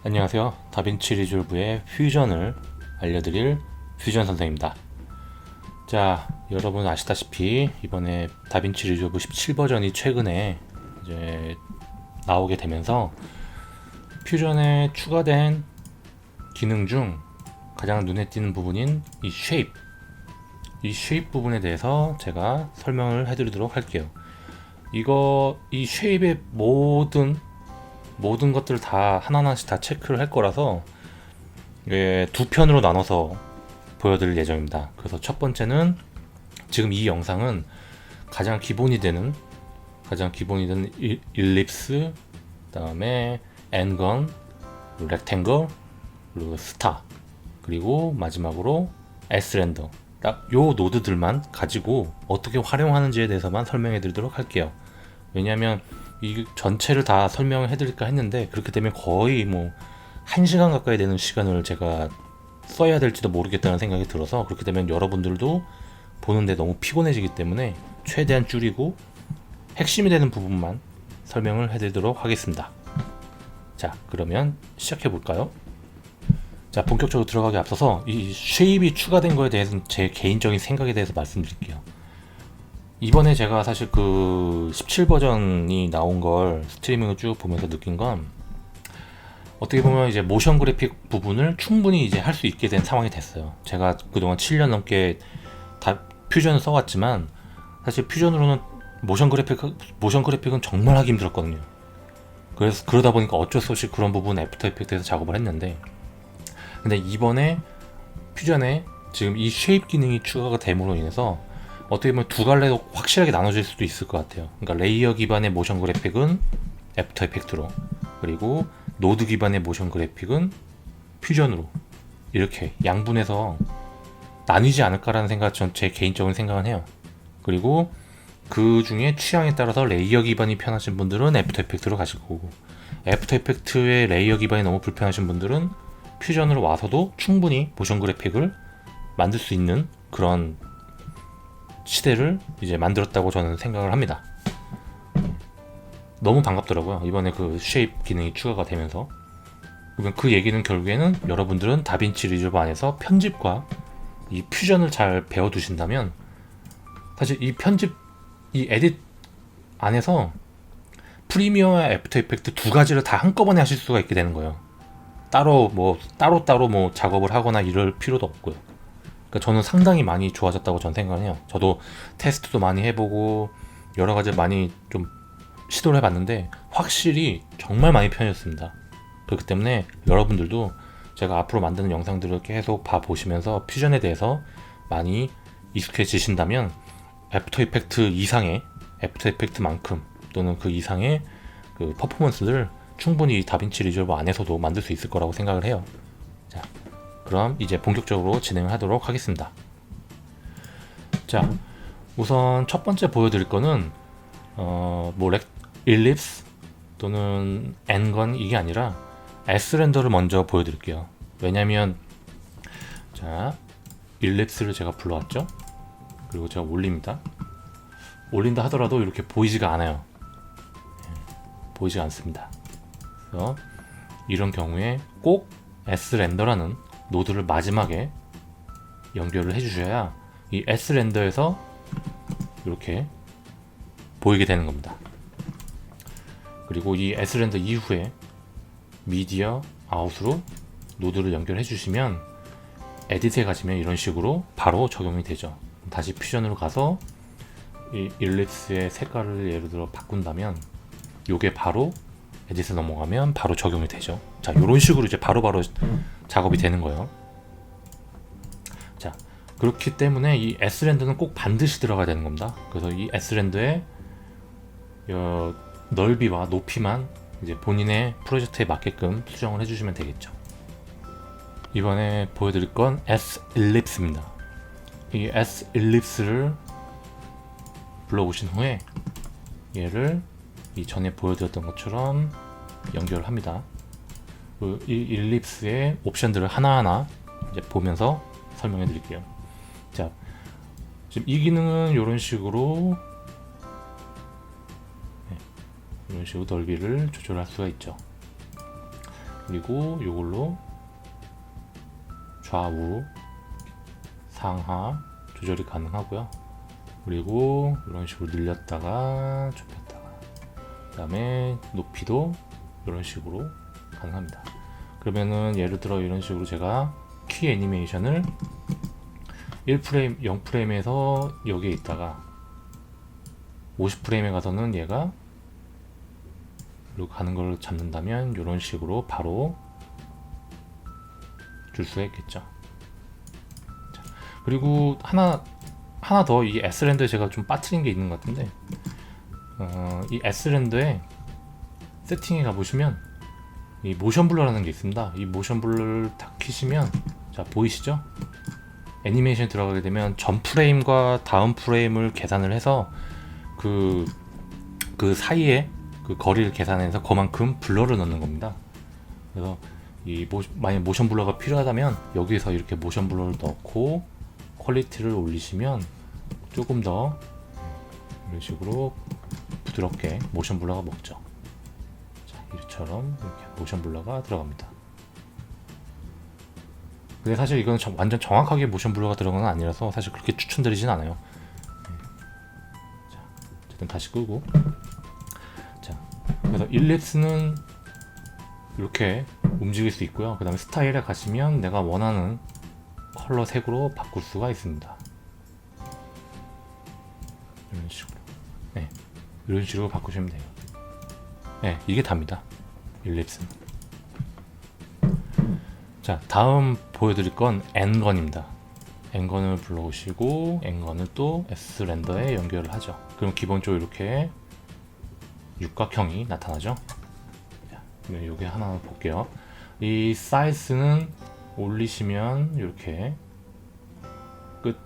안녕하세요. 다빈치 리졸브의 퓨전을 알려드릴 퓨전 선생입니다. 자, 여러분 아시다시피 이번에 다빈치 리졸브 17 버전이 최근에 이제 나오게 되면서 퓨전에 추가된 기능 중 가장 눈에 띄는 부분인 이 쉐입 부분에 대해서 제가 설명을 해드리도록 할게요. 이 쉐입의 모든 것들을 다 하나하나씩 다 체크를 할 거라서 두 편으로 나눠서 보여드릴 예정입니다. 그래서 첫 번째는 지금 이 영상은 가장 기본이 되는 일립스, 그다음에 엔건, 렉탱글, 그리고 스타, 그리고 마지막으로 S렌더, 딱 요 노드들만 가지고 어떻게 활용하는지에 대해서만 설명해 드리도록 할게요. 왜냐하면 이 전체를 다 설명해 드릴까 했는데 그렇게 되면 거의 뭐 1시간 가까이 되는 시간을 제가 써야 될지도 모르겠다는 생각이 들어서, 그렇게 되면 여러분들도 보는데 너무 피곤해지기 때문에 최대한 줄이고 핵심이 되는 부분만 설명을 해드리도록 하겠습니다. 자, 그러면 시작해 볼까요? 자, 본격적으로 들어가기 앞서서 이 쉐입이 추가된 거에 대해서는 제 개인적인 생각에 대해서 말씀드릴게요. 이번에 제가 사실 그 17 버전이 나온 걸 스트리밍을 쭉 보면서 느낀 건, 어떻게 보면 이제 모션 그래픽 부분을 충분히 이제 할 수 있게 된 상황이 됐어요. 제가 그동안 7년 넘게 다 퓨전을 써왔지만 사실 퓨전으로는 모션 그래픽은 정말 하기 힘들었거든요. 그래서 그러다 보니까 어쩔 수 없이 그런 부분 애프터 이펙트에서 작업을 했는데, 근데 이번에 퓨전에 지금 이 쉐입 기능이 추가가 됨으로 인해서 어떻게 보면 두 갈래로 확실하게 나눠질 수도 있을 것 같아요. 그러니까 레이어 기반의 모션 그래픽은 애프터 이펙트로, 그리고 노드 기반의 모션 그래픽은 퓨전으로, 이렇게 양분해서 나뉘지 않을까라는 생각, 전 제 개인적인 생각은 해요. 그리고 그 중에 취향에 따라서 레이어 기반이 편하신 분들은 애프터 이펙트로 가실 거고, 애프터 이펙트의 레이어 기반이 너무 불편하신 분들은 퓨전으로 와서도 충분히 모션 그래픽을 만들 수 있는 그런 시대를 이제 만들었다고 저는 생각을 합니다. 너무 반갑더라고요. 이번에 그 쉐입 기능이 추가가 되면서. 그 얘기는 결국에는 여러분들은 다빈치 리졸브 안에서 편집과 이 퓨전을 잘 배워두신다면, 사실 이 에딧 안에서 프리미어와 애프터 이펙트 두 가지를 다 한꺼번에 하실 수가 있게 되는 거예요. 따로 작업을 하거나 이럴 필요도 없고요. 그러니까 저는 상당히 많이 좋아졌다고 전 생각을 해요. 저도 테스트도 많이 해보고 여러 가지 많이 좀 시도를 해봤는데 확실히 정말 많이 편해졌습니다. 그렇기 때문에 여러분들도 제가 앞으로 만드는 영상들을 계속 봐보시면서 퓨전에 대해서 많이 익숙해지신다면 애프터 이펙트만큼 또는 그 이상의 그 퍼포먼스를 충분히 다빈치 리졸브 안에서도 만들 수 있을 거라고 생각을 해요. 자, 그럼 이제 본격적으로 진행을 하도록 하겠습니다. 자, 우선 첫 번째 보여드릴 거는 일립스 또는 엔건, 이게 아니라 S렌더를 먼저 보여드릴게요. 왜냐면 자, 일립스를 제가 불러왔죠. 그리고 제가 올린다 하더라도 이렇게 보이지가 않아요. 보이지가 않습니다. 그래서 이런 경우에 꼭 S렌더라는 노드를 마지막에 연결을 해주셔야 이 S렌더에서 이렇게 보이게 되는 겁니다. 그리고 이 S렌더 이후에 미디어 아웃으로 노드를 연결해 주시면 에딧에 가시면 이런 식으로 바로 적용이 되죠. 다시 퓨전으로 가서 이 일립스의 색깔을 예를 들어 바꾼다면 요게 바로 에딧에 넘어가면 바로 적용이 되죠. 자, 이런 식으로 이제 바로바로 작업이 되는 거예요. 자, 그렇기 때문에 이 S렌더는 꼭 반드시 들어가야 되는 겁니다. 그래서 이 S렌더의 넓이와 높이만 이제 본인의 프로젝트에 맞게끔 수정을 해주시면 되겠죠. 이번에 보여드릴 건 S-일립스입니다. 이 S-일립스를 불러오신 후에 얘를 이 전에 보여드렸던 것처럼 연결합니다. 이 일립스의 옵션들을 하나하나 이제 보면서 설명해 드릴게요. 자, 지금 이 기능은 이런 식으로 넓이를 조절할 수가 있죠. 그리고 이걸로 좌우 상하 조절이 가능하고요. 그리고 이런 식으로 늘렸다가 좁혔다가, 그 다음에 높이도 이런 식으로 가능합니다. 그러면은 예를 들어 이런 식으로 제가 키 애니메이션을 1프레임, 0프레임에서 여기에 있다가 50프레임에 가서는 얘가 이리로 가는 걸 잡는다면 이런 식으로 바로 줄 수가 있겠죠. 자, 그리고 하나 더, 이 S랜드에 제가 좀 빠뜨린 게 있는 것 같은데, 이 S랜드에 세팅에 가보시면 이 모션 블러라는 게 있습니다. 이 모션 블러를 딱 키시면, 자 보이시죠? 애니메이션 들어가게 되면 전 프레임과 다음 프레임을 계산을 해서 그 사이에 그 거리를 계산해서 그만큼 블러를 넣는 겁니다. 그래서 만약 모션 블러가 필요하다면 여기서 이렇게 모션 블러를 넣고 퀄리티를 올리시면 조금 더 이런 식으로 부드럽게 모션 블러가 먹죠. 자, 이처럼 이렇게 모션 블러가 들어갑니다. 근데 사실 이건 완전 정확하게 모션 블러가 들어간 건 아니라서 사실 그렇게 추천드리진 않아요. 자, 어쨌든 다시 끄고, 자, 그래서 일립스는 이렇게 움직일 수 있고요. 그 다음에 스타일에 가시면 내가 원하는 컬러 색으로 바꿀 수가 있습니다. 이런 식으로, 네, 이런 식으로 바꾸시면 돼요. 네, 이게 답니다. 일립스는. 자, 다음 보여드릴 건 N건입니다. N건을 불러오시고 N건을 또 S렌더에 연결을 하죠. 그럼 기본적으로 이렇게 육각형이 나타나죠. 자, 그럼 여기 하나 볼게요. 이 사이즈는 올리시면 이렇게 끝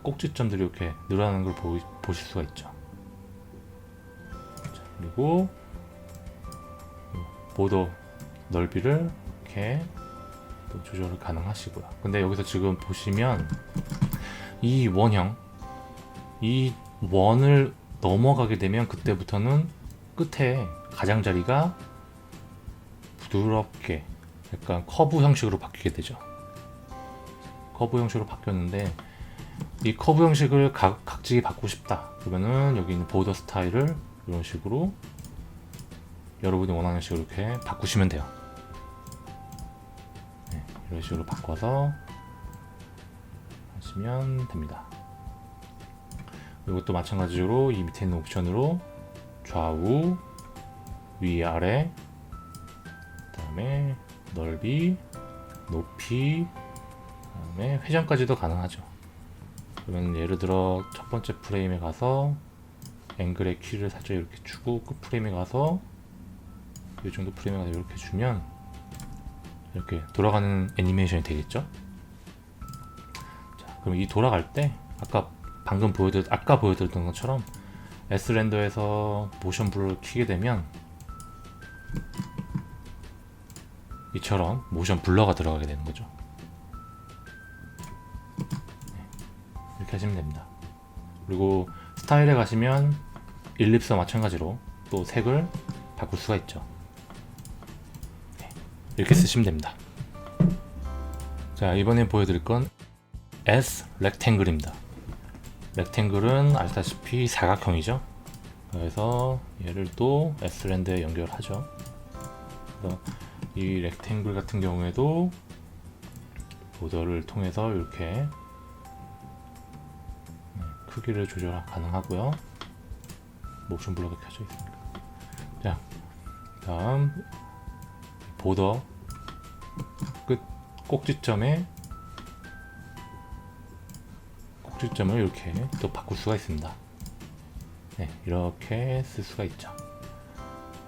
꼭지점들이 이렇게 늘어나는 걸 보실 수가 있죠. 자, 그리고 보더 넓이를 이렇게 또 조절을 가능하시고요. 근데 여기서 지금 보시면 이 원형, 이 원을 넘어가게 되면 그때부터는 끝에 가장자리가 부드럽게 약간 커브 형식으로 바뀌게 되죠. 커브 형식으로 바뀌었는데, 이 커브 형식을 각지게 바꾸고 싶다 그러면은 여기 있는 보더 스타일을 이런 식으로 여러분이 원하는 식으로 이렇게 바꾸시면 돼요. 네, 이런 식으로 바꿔서 하시면 됩니다. 이것도 마찬가지로 이 밑에 있는 옵션으로 좌우, 위아래, 그 다음에 넓이, 높이, 그 다음에 회전까지도 가능하죠. 그러면 예를 들어 첫 번째 프레임에 가서 앵글의 키를 살짝 이렇게 주고, 끝 프레임에 가서 이 정도 프레임에 가서 이렇게 주면 이렇게 돌아가는 애니메이션이 되겠죠. 자, 그럼 이 돌아갈 때 아까 보여드렸던 것처럼 S렌더에서 모션 블러를 키게 되면 이처럼 모션 블러가 들어가게 되는 거죠. 네, 이렇게 하시면 됩니다. 그리고 스타일에 가시면 일립스와 마찬가지로 또 색을 바꿀 수가 있죠. 네, 이렇게 쓰시면 됩니다. 자, 이번에 보여드릴 건 S 렉탱글입니다. 렉탱글은 아시다시피 사각형이죠. 그래서 얘를 또 S랜드에 연결하죠. 그래서 이 렉탱글 같은 경우에도 보더를 통해서 이렇게 크기를 조절 가능하고요. 모션 블러가 켜져 있습니다. 자, 다음 보더 끝 꼭지점을 이렇게 또 바꿀 수가 있습니다. 네, 이렇게 쓸 수가 있죠.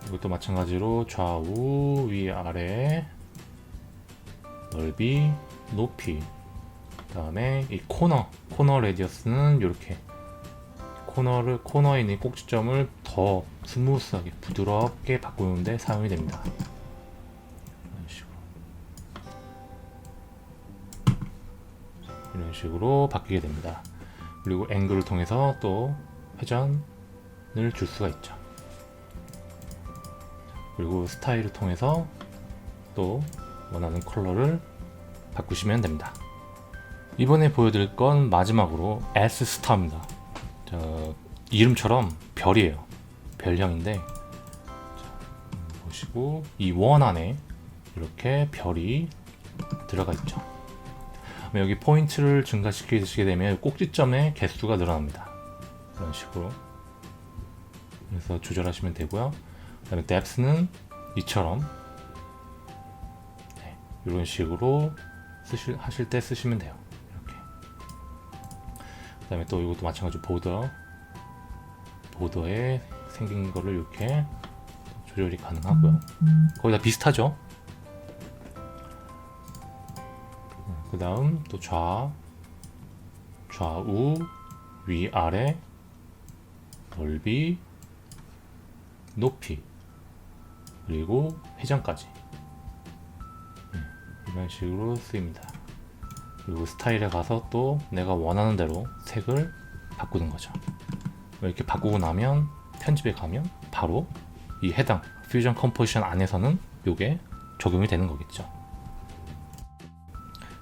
이것도 마찬가지로 좌우, 위, 아래, 넓이, 높이, 그 다음에 이 코너 레디어스는 이렇게 코너에 있는 꼭지점을 더 스무스하게 부드럽게 바꾸는데 사용이 됩니다. 이런 식으로 바뀌게 됩니다. 그리고 앵글을 통해서 또 회전을 줄 수가 있죠. 그리고 스타일을 통해서 또 원하는 컬러를 바꾸시면 됩니다. 이번에 보여드릴 건 마지막으로 S 스타입니다. 이름처럼 별이에요. 별형인데 보시고 이 원 안에 이렇게 별이 들어가 있죠. 여기 포인트를 증가시키게 되면 꼭지점의 개수가 늘어납니다. 이런 식으로. 그래서 조절하시면 되고요. 그다음에 depth는 이처럼 이런 식으로 하실 때 쓰시면 돼요. 이렇게. 그다음에 또 이것도 마찬가지로 보더에 생긴 거를 이렇게 조절이 가능하고요. 거의 다 비슷하죠. 그 다음 또 좌우, 위아래, 넓이, 높이, 그리고 회전까지 이런 식으로 쓰입니다. 그리고 스타일에 가서 또 내가 원하는 대로 색을 바꾸는 거죠. 이렇게 바꾸고 나면 편집에 가면 바로 이 해당 퓨전 컴포지션 안에서는 이게 적용이 되는 거겠죠.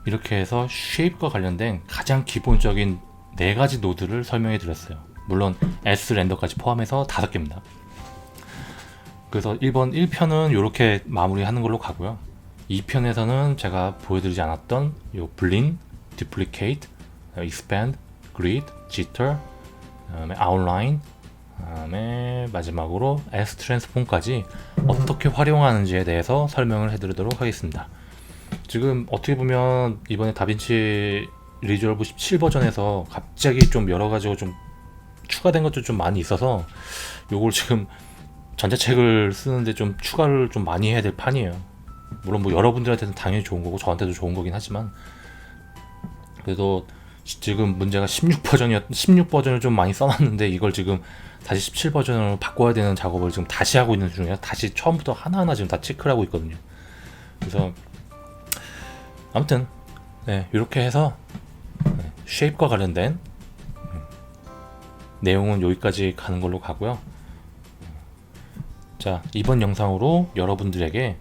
이렇게 해서 쉐입과 관련된 가장 기본적인 4가지 노드를 설명해 드렸어요. 물론 S 렌더까지 포함해서 5개입니다. 그래서 1편은 이렇게 마무리하는 걸로 가고요. 2편에서는 제가 보여드리지 않았던 요 블린, duplicate, expand, grid, jitter, 그다음에 outline, 그다음에 마지막으로 S 트랜스폼까지 어떻게 활용하는지에 대해서 설명을 해드리도록 하겠습니다. 지금 어떻게 보면 이번에 다빈치 리졸브 17 버전에서 갑자기 좀 여러 가지로 좀 추가된 것도 좀 많이 있어서 요걸 지금 전자책을 쓰는데 좀 추가를 좀 많이 해야 될 판이에요. 물론 뭐 여러분들한테는 당연히 좋은 거고 저한테도 좋은 거긴 하지만 그래도 지금 문제가 16 버전을 좀 많이 써놨는데 이걸 지금 다시 17 버전으로 바꿔야 되는 작업을 지금 다시 하고 있는 중이라 다시 처음부터 하나하나 지금 다 체크를 하고 있거든요. 그래서 아무튼 이렇게 해서 쉐입과 관련된 내용은 여기까지 가는 걸로 가고요. 자, 이번 영상으로 여러분들에게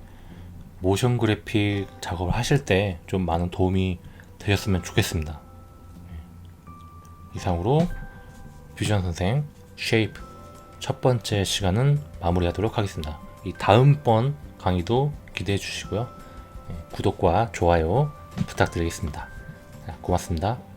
모션 그래픽 작업을 하실 때 좀 많은 도움이 되셨으면 좋겠습니다. 이상으로 퓨전 선생 쉐입 첫 번째 시간은 마무리하도록 하겠습니다. 이 다음번 강의도 기대해 주시고요. 구독과 좋아요 부탁드리겠습니다. 고맙습니다.